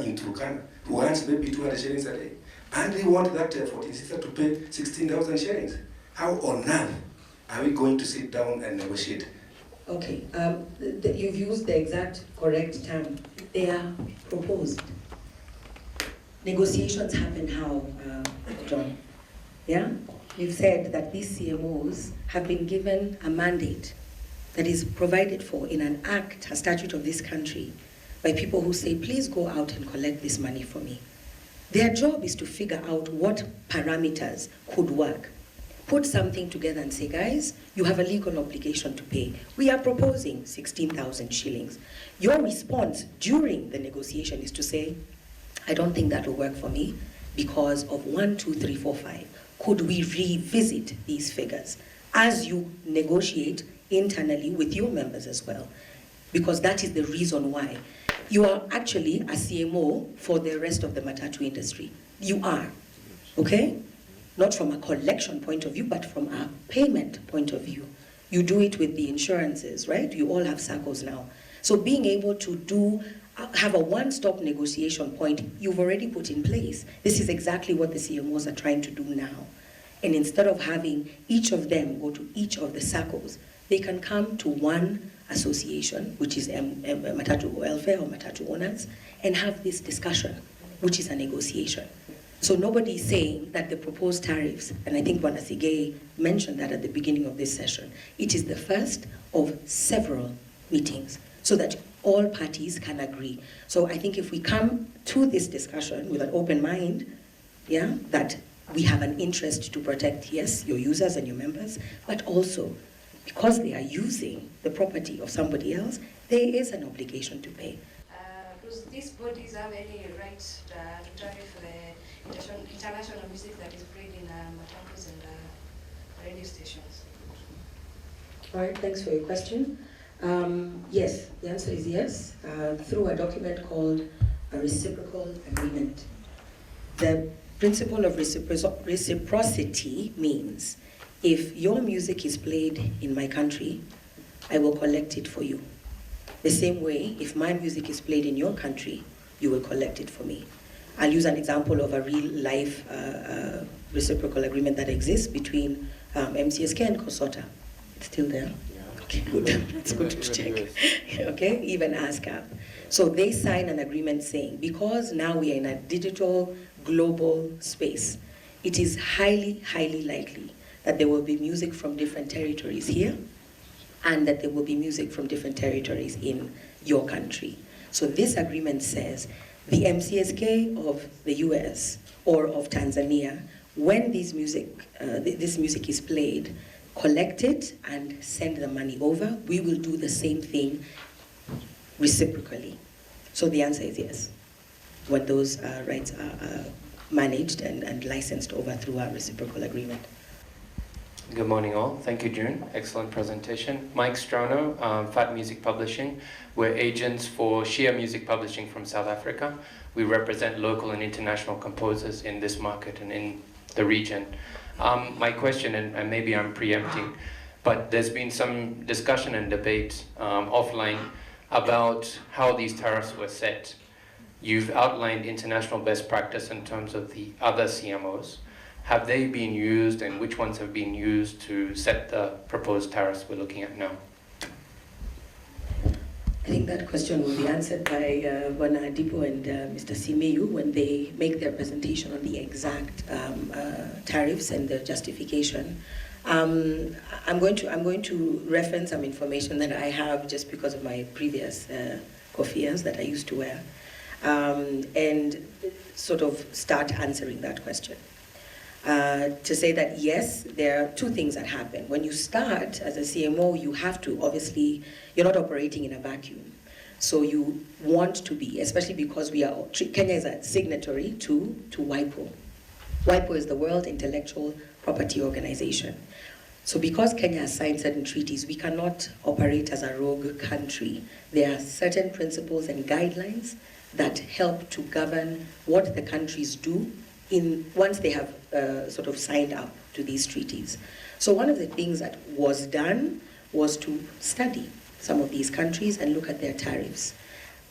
in Turkana who earns maybe 200 shillings a day, and they want that 14 sister to pay 16,000 shillings. How on earth are we going to sit down and negotiate? Okay, you've used the exact correct term. They are proposed. Negotiations happen how, John? Yeah? You've said that these CMOs have been given a mandate that is provided for in an act, a statute of this country, by people who say, please go out and collect this money for me. Their job is to figure out what parameters could work. Put something together and say, guys, you have a legal obligation to pay. We are proposing 16,000 shillings. Your response during the negotiation is to say, I don't think that will work for me because of 1, 2, 3, 4, 5. Could we revisit these figures as you negotiate internally with your members as well? Because that is the reason why. You are actually a CMO for the rest of the matatu industry. You are, okay? Not from a collection point of view, but from a payment point of view. You do it with the insurances, right? You all have SACCOs now. So being able to have a one-stop negotiation point, you've already put in place. This is exactly what the CMOs are trying to do now. And instead of having each of them go to each of the SACCOs, they can come to one association, which is Matatu Welfare or Matatu Owners, and have this discussion, which is a negotiation. So nobody is saying that the proposed tariffs, and I think Wanasige mentioned that at the beginning of this session, it is the first of several meetings so that all parties can agree. So I think if we come to this discussion with an open mind, yeah, that we have an interest to protect, yes, your users and your members, but also because they are using the property of somebody else, there is an obligation to pay. Does these bodies have any right to tariff the international music that is played in matatus and radio stations? All right, thanks for your question. Yes, the answer is yes, through a document called a reciprocal agreement. The principle of reciprocity means if your music is played in my country, I will collect it for you. The same way, if my music is played in your country, you will collect it for me. I'll use an example of a real-life reciprocal agreement that exists between MCSK and COSOTA. It's still there? Yeah. Okay, good. It's good to check. Okay, even ASCAP. So they sign an agreement saying, because now we are in a digital global space, it is highly, highly likely that there will be music from different territories here, and that there will be music from different territories in your country. So this agreement says the MCSK of the US or of Tanzania, when this music is played, collect it and send the money over. We will do the same thing reciprocally. So the answer is yes, when those rights are managed and licensed over through our reciprocal agreement. Good morning all. Thank you, June. Excellent presentation. Mike Strono, Fat Music Publishing. We're agents for Shia Music Publishing from South Africa. We represent local and international composers in this market and in the region. My question, and maybe I'm preempting, but there's been some discussion and debate offline about how these tariffs were set. You've outlined international best practice in terms of the other CMOs. Have they been used, and which ones have been used to set the proposed tariffs we're looking at now? I think that question will be answered by Bwana Adipo and Mr. Simeyu when they make their presentation on the exact tariffs and the justification. I'm going to reference some information that I have just because of my previous kofiyas that I used to wear, and sort of start answering that question. To say that yes, there are two things that happen. When you start as a CMO, you have to, obviously, you're not operating in a vacuum. So you want to be, especially because Kenya is a signatory to WIPO. WIPO is the World Intellectual Property Organization. So because Kenya has signed certain treaties, we cannot operate as a rogue country. There are certain principles and guidelines that help to govern what the countries do once they have sort of signed up to these treaties. So one of the things that was done was to study some of these countries and look at their tariffs.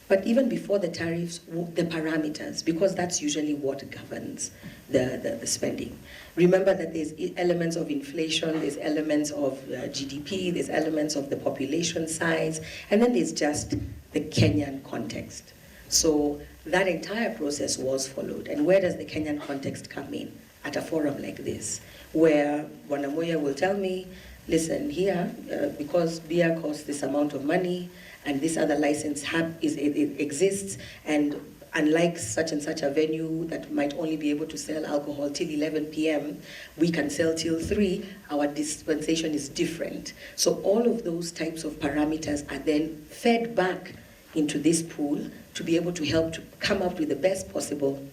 But even before the tariffs, the parameters, because that's usually what governs the spending. Remember that there's elements of inflation, there's elements of GDP, there's elements of the population size, and then there's just the Kenyan context. So that entire process was followed. And where does the Kenyan context come in? At a forum like this, where Wanamoya will tell me, listen, here, because beer costs this amount of money, and this other license it exists, and unlike such and such a venue that might only be able to sell alcohol till 11 p.m., we can sell till 3, our dispensation is different. So all of those types of parameters are then fed back into this pool to be able to help to come up with the best possible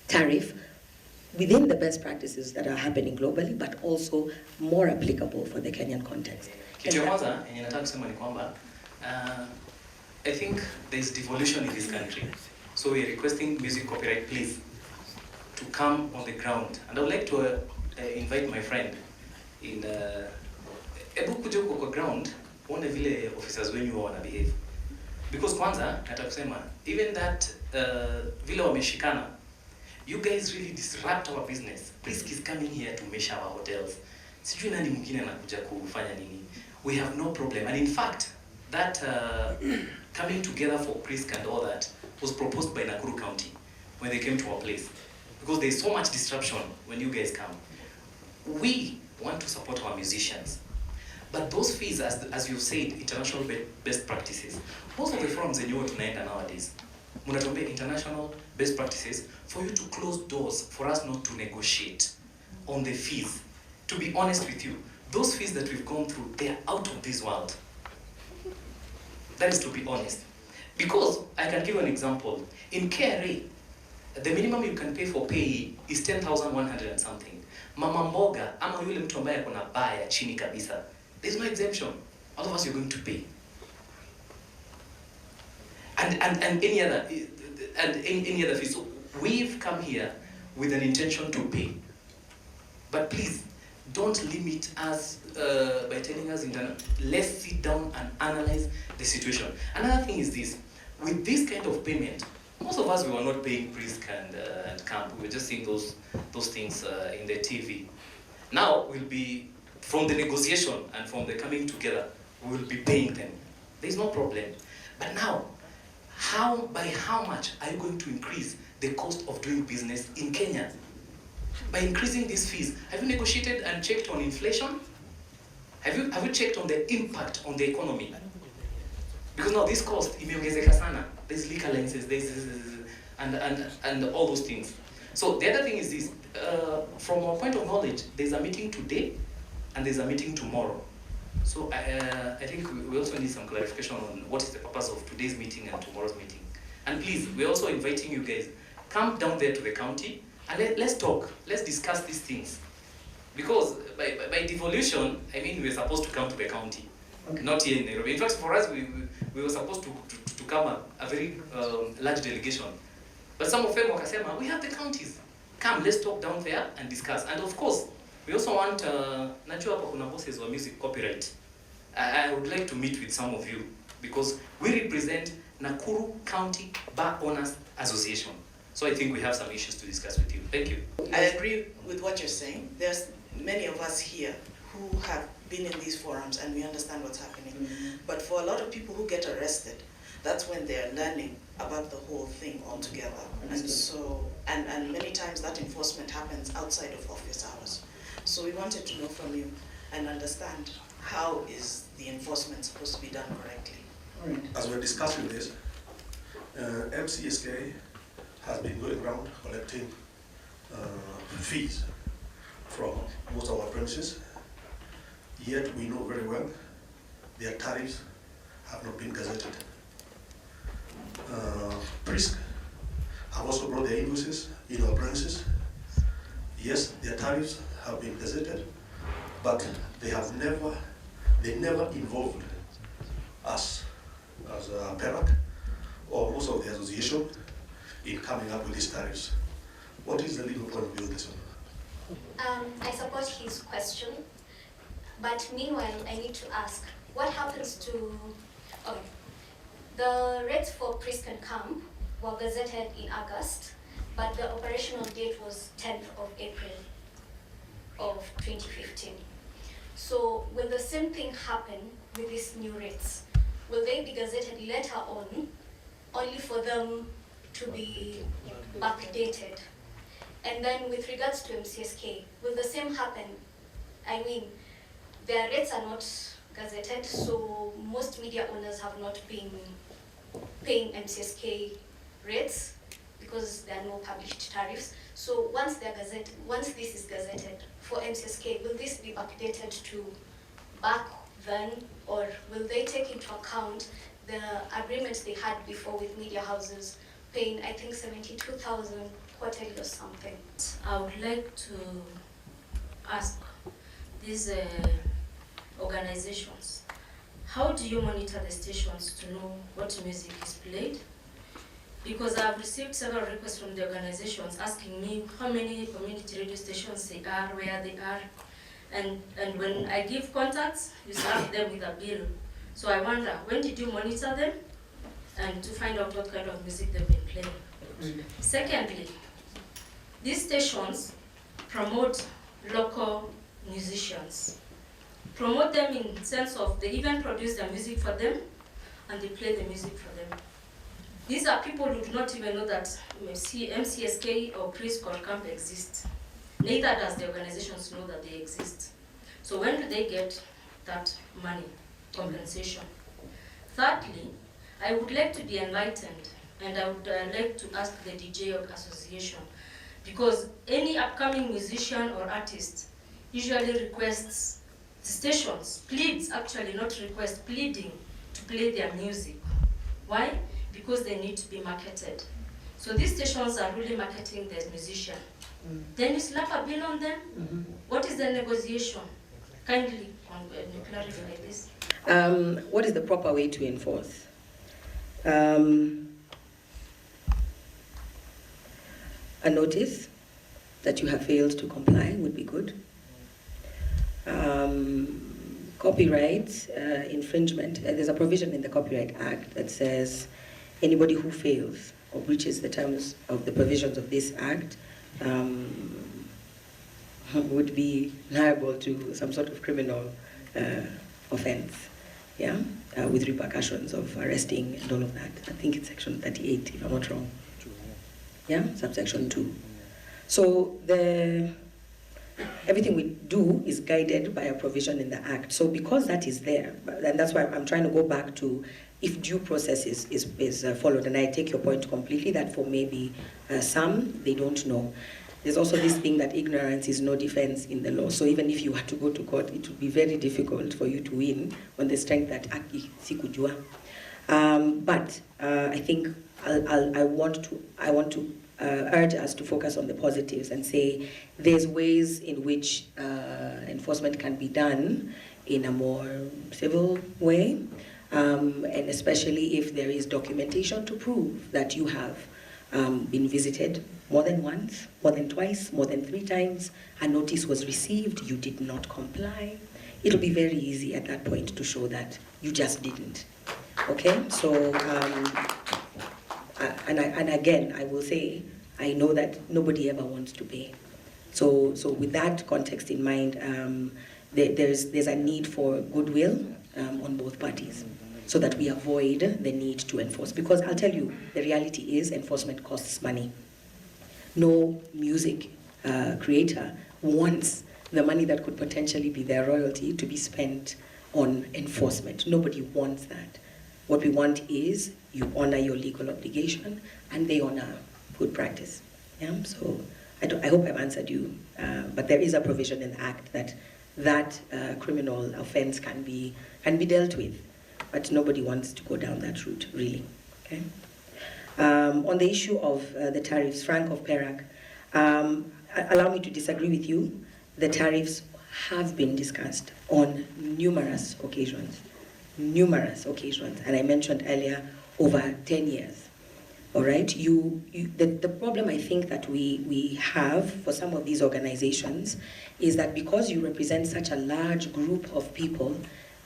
tariff within the best practices that are happening globally, but also more applicable for the Kenyan context. Kitu ya kwanza yenye nataka kusema ni kwamba I think there is devolution in this country. So we are requesting music copyright, please, to come on the ground. And I would like to invite my friend in ebu kuja huko kwa ground, uone vile officers wenyu wana behave. Because kwanza, nataka kusema, even that vile wameshikana, you guys really disrupt our business. PRISK is coming here to measure our hotels. Sijui nani mwingine anakuja kufanya nini. We have no problem. And in fact, that coming together for PRISK and all that was proposed by Nakuru County when they came to our place. Because there is so much disruption when you guys come. We want to support our musicians. But those fees, as you've said, international best practices. Most of the forums in Europe tunaenda nowadays, munatuambia international best practices for you to close doors, for us not to negotiate on the fees. To be honest with you, those fees that we've gone through, they are out of this world. That is to be honest. Because, I can give you an example. In KRA, the minimum you can pay for payee is 10,100 and something. Mama mboga, ama yule mtu ambaye akona bar ya chini kabisa, there's no exemption. All of us are going to pay. And any other fees. So we've come here with an intention to pay. But please, don't limit us by telling us let's sit down and analyze the situation. Another thing is this: with this kind of payment, most of us we were not paying PRISK and KAMP. We were just seeing those things in the TV. Now we'll be, from the negotiation and from the coming together, we will be paying them. There's no problem. But now, by how much are you going to increase the cost of doing business in Kenya? By increasing these fees, have you negotiated and checked on inflation? Have you checked on the impact on the economy? Because now this cost, imeongezeka sana. There's liquor licenses, and all those things. So the other thing is this: from our point of knowledge, there's a meeting today, and there's a meeting tomorrow. So I think we also need some clarification on what is the purpose of today's meeting and tomorrow's meeting. And please, we're also inviting you guys, come down there to the county and let's talk, let's discuss these things. Because by devolution, I mean we're supposed to come to the county, okay, not here in Nairobi. In fact, for us, we were supposed to come a very large delegation. But some of them wakasema, we have the counties. Come, let's talk down there and discuss. And of course, we also want, najua hapa kuna bosses wa music copyright. I would like to meet with some of you because we represent Nakuru County Bar Owners Association. So I think we have some issues to discuss with you. Thank you. I agree with what you're saying. There's many of us here who have been in these forums and we understand what's happening. Mm-hmm. But for a lot of people who get arrested, that's when they're learning about the whole thing altogether. And so, and many times that enforcement happens outside of office hours. So we wanted to know from you and understand how is the enforcement supposed to be done correctly. All right. As we're discussing this, MCSK has been going around collecting fees from most of our premises. Yet we know very well their tariffs have not been gazetted. PRISK have also brought their invoices in our premises. Yes, their tariffs have been gazetted, but they never involved us as a PERAC or most of the association in coming up with these tariffs. What is the legal point of view of this one? I support his question, but meanwhile I need to ask, what happens to, okay, The rates for PRISK and KAMP were gazetted in August, but the operational date was 10th of April of 2015. So will the same thing happen with these new rates? Will they be gazetted later on, only for them to be backdated? And then with regards to MCSK, will the same happen? I mean, their rates are not gazetted, so most media owners have not been paying MCSK rates because there are no published tariffs. So once this is gazetted for MCSK, will this be backdated to back then, or will they take into account the agreements they had before with media houses, paying I think 72,000 quarterly or something? I would like to ask these organizations, how do you monitor the stations to know what music is played? Because I've received several requests from the organizations asking me how many community radio stations they are, where they are, and when I give contacts, you slap them with a bill. So I wonder, when did you monitor them and to find out what kind of music they've been playing? Secondly, these stations promote local musicians. Promote them in the sense of they even produce the music for them and they play the music for them. These are people who do not even know that MCSK or PRISK or KAMP exist. Neither does the organizations know that they exist. So when do they get that money, compensation? Thirdly, I would like to be enlightened, and I would like to ask the DJ Association, because any upcoming musician or artist usually requests the stations, pleads actually, not request, pleading to play their music. Why? Because they need to be marketed. So these stations are really marketing their musician. Then you slap a bill on them. What is the negotiation? Kindly clarify this. What is the proper way to enforce? A notice that you have failed to comply would be good. Copyright infringement, there's a provision in the Copyright Act that says anybody who fails or breaches the terms of the provisions of this act would be liable to some sort of criminal offense, yeah, with repercussions of arresting and all of that. I think it's section 38, if I'm not wrong. Yeah, subsection 2. So everything we do is guided by a provision in the Act. So because that is there, and that's why I'm trying to go back to if due process is followed, and I take your point completely that for maybe some, they don't know. There's also this thing that ignorance is no defense in the law. So even if you were to go to court, it would be very difficult for you to win on the strength that aki sikujua. But I think I want to urge us to focus on the positives and say there's ways in which enforcement can be done in a more civil way, and especially if there is documentation to prove that you have been visited more than once, more than twice, more than 3 times, a notice was received, you did not comply. It'll be very easy at that point to show that you just didn't. Okay, so and again, I will say, I know that nobody ever wants to pay. So with that context in mind, there's a need for goodwill on both parties, so that we avoid the need to enforce. Because I'll tell you, the reality is enforcement costs money. No music creator wants the money that could potentially be their royalty to be spent on enforcement. Nobody wants that. What we want is you honor your legal obligation and they honor good practice. Yeah? So I hope I've answered you, but there is a provision in the Act that criminal offense can be dealt with, but nobody wants to go down that route, really. Okay? On the issue of the tariffs, Frank of Perak, allow me to disagree with you. The tariffs have been discussed on numerous occasions, and I mentioned earlier, over 10 years. All right, the problem I think that we have for some of these organizations is that because you represent such a large group of people,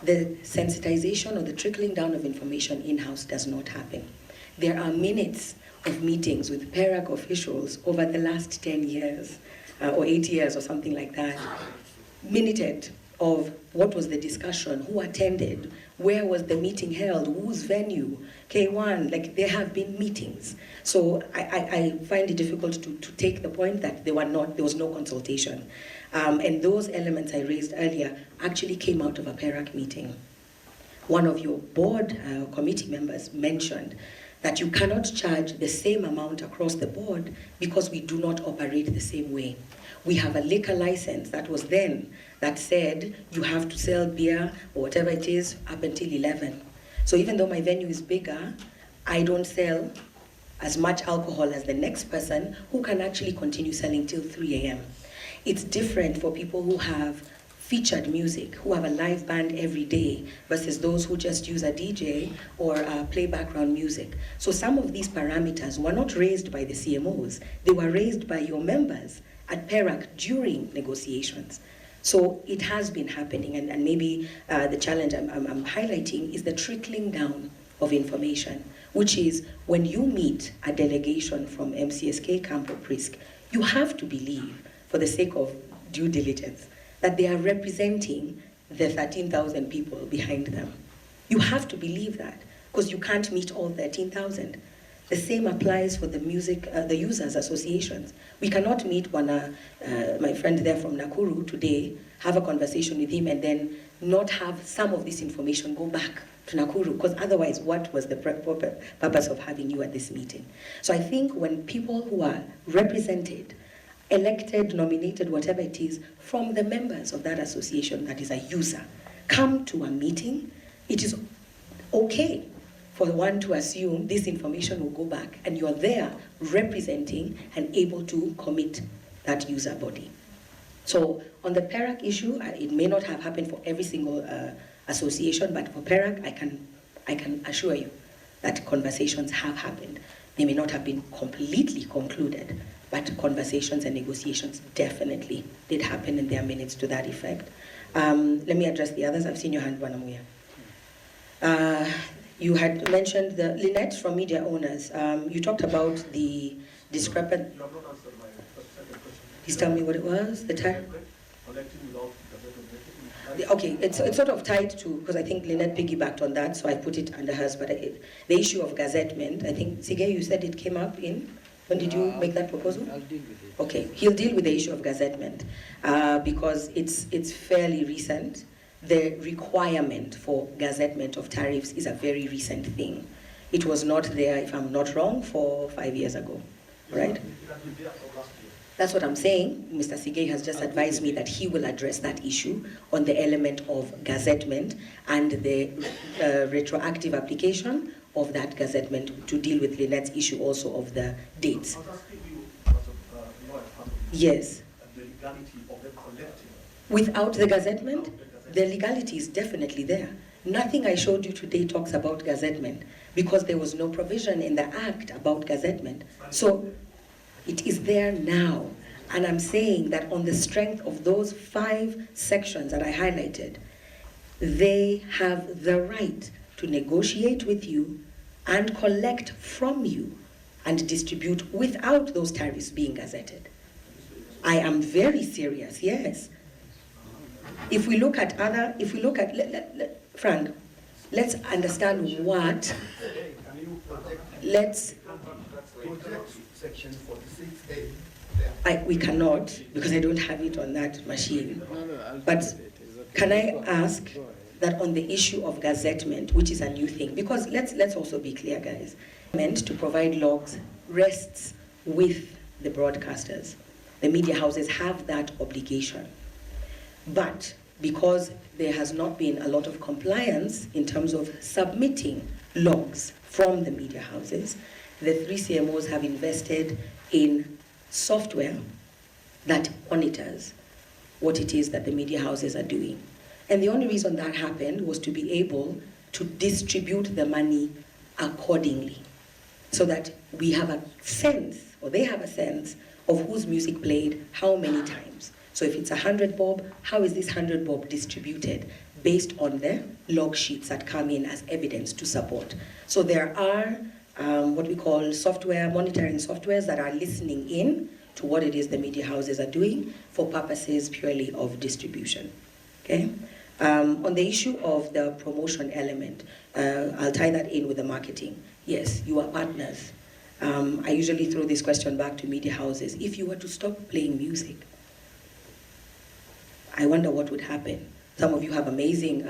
the sensitization or the trickling down of information in-house does not happen. There are minutes of meetings with PRISK officials over the last 10 years, or 8 years or something like that, minuted of what was the discussion, who attended, where was the meeting held, whose venue, K1, like there have been meetings. So I find it difficult to take the point that there was no consultation. And those elements I raised earlier actually came out of a PRISK meeting. One of your board committee members mentioned that you cannot charge the same amount across the board because we do not operate the same way. We have a liquor license that was then that said you have to sell beer or whatever it is up until 11. So even though my venue is bigger, I don't sell as much alcohol as the next person who can actually continue selling till 3 a.m. It's different for people who have featured music, who have a live band every day versus those who just use a DJ or play background music. So some of these parameters were not raised by the CMOs, they were raised by your members at PRISK during negotiations. So it has been happening, and maybe the challenge I'm highlighting is the trickling down of information, which is when you meet a delegation from MCSK, KAMP or PRISK, you have to believe, for the sake of due diligence, that they are representing the 13,000 people behind them. You have to believe that, because you can't meet all 13,000. The same applies for the the users associations. We cannot meet my friend there from Nakuru today, have a conversation with him, and then not have some of this information go back to Nakuru, because otherwise what was the purpose of having you at this meeting? So I think when people who are represented, elected, nominated, whatever it is, from the members of that association that is a user, come to a meeting, it is okay for one to assume this information will go back, and you are there representing and able to commit that user body. So on the PRISK issue, it may not have happened for every single association, but for PRISK, I can assure you that conversations have happened. They may not have been completely concluded, but conversations and negotiations definitely did happen, and there are minutes to that effect. Let me address the others. I've seen your hand, Wanamuya. You had mentioned the Lynette from Media Owners. You talked about the discrepant. You have not answered my second question. Please tell me what it was. The time. Okay, it's sort of tied to, because I think Lynette piggybacked on that, so I put it under hers. But the issue of gazettement, I think Sige, you said it came up in. When did you make that proposal? I'll deal with it. Okay, he'll deal with the issue of gazettement because it's fairly recent. The requirement for gazettement of tariffs is a very recent thing. It was not there, if I'm not wrong, 4 or 5 years ago, right? That's what I'm saying. Mr. Sige has just advised me that he will address that issue on the element of gazettement and the retroactive application of that gazettement to deal with Lynette's issue also of the dates. I was asking you, as a lawyer, Yes. the legality of them collecting. Without the gazettement, the legality is definitely there. Nothing I showed you today talks about gazettement because there was no provision in the Act about gazettement. So it is there now. And I'm saying that on the strength of those 5 sections that I highlighted, they have the right to negotiate with you and collect from you and distribute without those tariffs being gazetted. I am very serious, yes. If we look at Frank, let's understand what, let's, Section 46A. we cannot, because I don't have it on that machine. I'll But deal with it. It's okay. can I Go ahead. ask Go ahead. that on the issue of gazettement, which is a new thing, because let's also be clear, guys, meant to provide logs rests with the broadcasters. The media houses have that obligation. But because there has not been a lot of compliance in terms of submitting logs from the media houses, the 3 CMOs have invested in software that monitors what it is that the media houses are doing. And the only reason that happened was to be able to distribute the money accordingly, so that we have a sense, or they have a sense, of whose music played how many times. So if it's 100 bob, how is this 100 bob distributed based on the log sheets that come in as evidence to support. So there are what we call software, monitoring softwares that are listening in to what it is the media houses are doing for purposes purely of distribution. Okay? On the issue of the promotion element, I'll tie that in with the marketing. Yes, you are partners. I usually throw this question back to media houses. If you were to stop playing music, I wonder what would happen. Some of you have amazing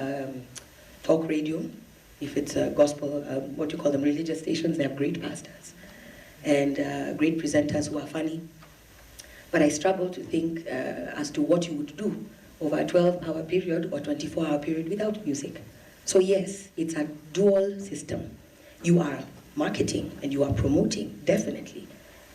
talk radio. If it's a gospel, what you call them, religious stations, they have great pastors and great presenters who are funny. But I struggle to think as to what you would do over a 12-hour period or 24-hour period without music. So yes, it's a dual system. You are marketing and you are promoting, definitely.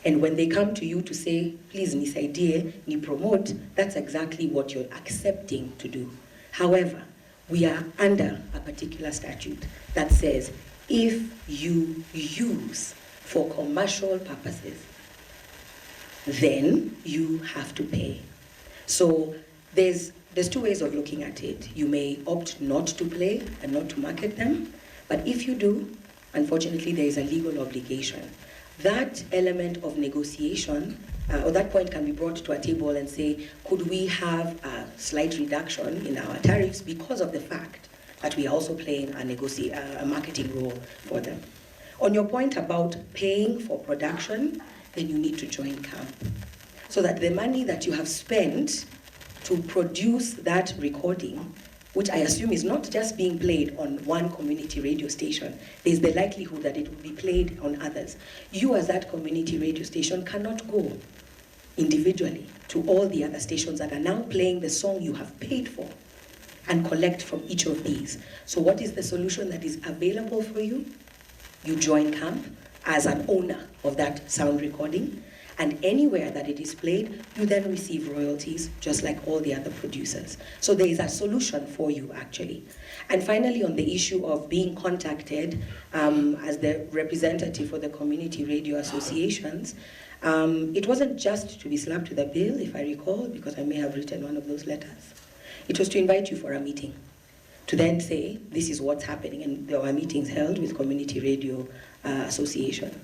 And when they come to you to say, please, nisaidie, ni promote, that's exactly what you're accepting to do. However, we are under a particular statute that says, if you use for commercial purposes, then you have to pay. So there's two ways of looking at it. You may opt not to play and not to market them, but if you do, unfortunately, there is a legal obligation. That element of negotiation, or that point can be brought to a table and say, could we have a slight reduction in our tariffs because of the fact that we are also playing a marketing role for them. On your point about paying for production, then you need to join KAMP. So that the money that you have spent to produce that recording, which I assume is not just being played on one community radio station, there's the likelihood that it will be played on others. You as that community radio station cannot go individually to all the other stations that are now playing the song you have paid for and collect from each of these. So what is the solution that is available for you? You join KAMP as an owner of that sound recording, and anywhere that it is played, you then receive royalties, just like all the other producers. So there is a solution for you, actually. And finally, on the issue of being contacted as the representative for the community radio associations, it wasn't just to be slapped with a bill, if I recall, because I may have written one of those letters. It was to invite you for a meeting, to then say, this is what's happening, and there were meetings held with community radio association.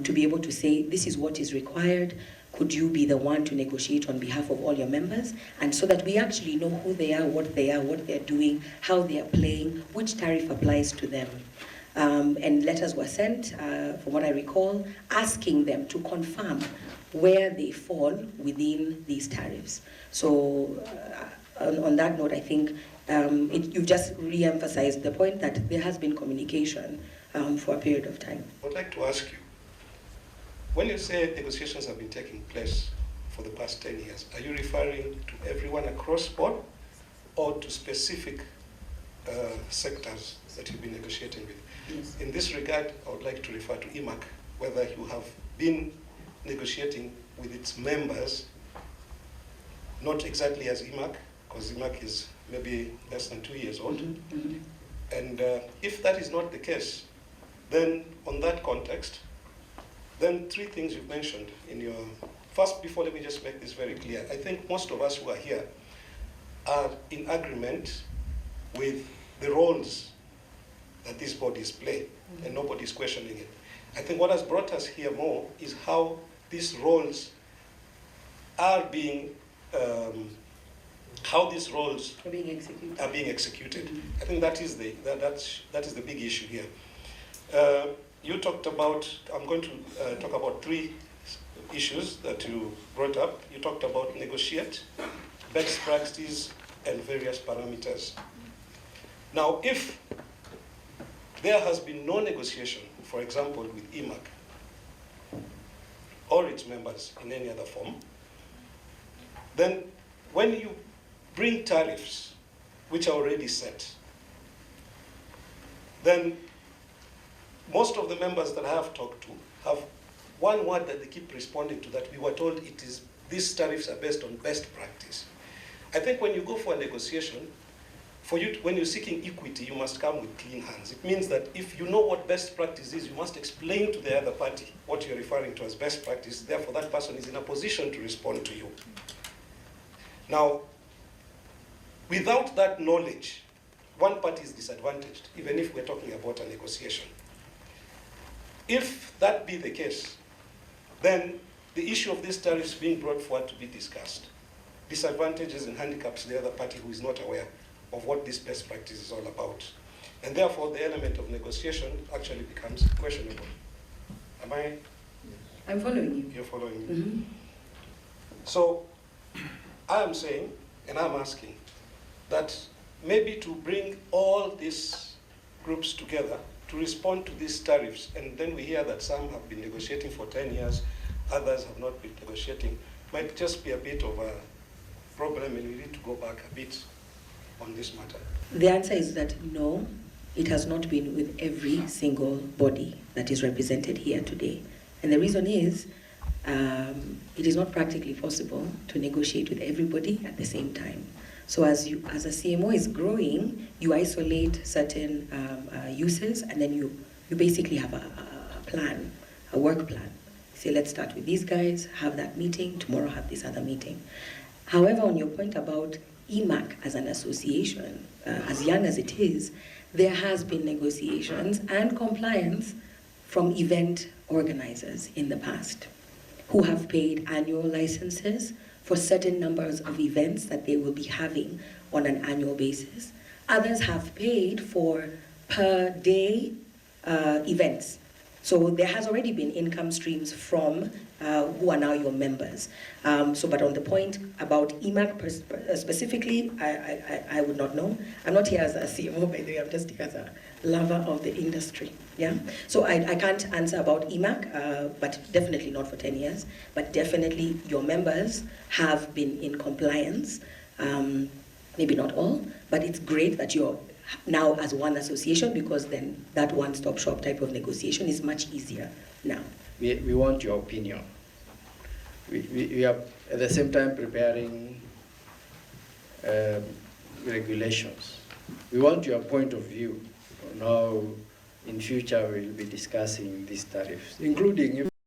To be able to say, this is what is required, could you be the one to negotiate on behalf of all your members? And so that we actually know who they are, what they're doing, how they are playing, which tariff applies to them. And letters were sent, from what I recall, asking them to confirm where they fall within these tariffs. So on that note, I think you've just re-emphasized the point that there has been communication for a period of time. I would like to ask you, when you say negotiations have been taking place for the past 10 years, are you referring to everyone across board or to specific sectors that you've been negotiating with? Yes. In this regard, I would like to refer to IMAC, whether you have been negotiating with its members, not exactly as IMAC, because IMAC is maybe less than 2 years old. Mm-hmm. And if that is not the case, then on that context, then three things you've mentioned in your... First, before, let me just make this very clear. I think most of us who are here are in agreement with the roles that these bodies play, and nobody's questioning it. I think what has brought us here more is how these roles are being, Are being executed. I think that is the big issue here. You talked about, I'm going to talk about three issues that you brought up. You talked about negotiate, best practice, and various parameters. Now, if there has been no negotiation, for example, with IMAC or its members in any other form, then when you bring tariffs which are already set, then most of the members that I have talked to have one word that they keep responding to, that we were told it is, these tariffs are based on best practice. I think when you go for a negotiation, when you're seeking equity, you must come with clean hands. It means that if you know what best practice is, you must explain to the other party what you're referring to as best practice. Therefore, that person is in a position to respond to you. Now, without that knowledge, one party is disadvantaged, even if we're talking about a negotiation. If that be the case, then the issue of these tariffs being brought forward to be discussed disadvantages and handicaps the other party who is not aware of what this best practice is all about. And therefore, the element of negotiation actually becomes questionable. Am I? I'm following you. You're following me? Mm-hmm. So, I am saying, and I'm asking, that maybe to bring all these groups together to respond to these tariffs, and then we hear that some have been negotiating for 10 years, others have not been negotiating, might just be a bit of a problem, and we need to go back a bit on this matter. The answer is that no, it has not been with every single body that is represented here today. And the reason is, it is not practically possible to negotiate with everybody at the same time. So as a CMO is growing, you isolate certain uses, and then you basically have a plan, a work plan. Say, let's start with these guys, have that meeting, tomorrow have this other meeting. However, on your point about EMAC as an association, as young as it is, there has been negotiations and compliance from event organizers in the past who have paid annual licenses for certain numbers of events that they will be having on an annual basis. Others have paid for per day events. So there has already been income streams from who are now your members. But on the point about EMAC specifically, I would not know. I'm not here as a CMO, by the way, I'm just here as a lover of the industry. Yeah. So I can't answer about EMAC, but definitely not for 10 years. But definitely your members have been in compliance. Maybe not all, but it's great that you're now as one association, because then that one-stop shop type of negotiation is much easier now. We want your opinion. We are at the same time preparing regulations. We want your point of view on how in future we'll be discussing these tariffs, including if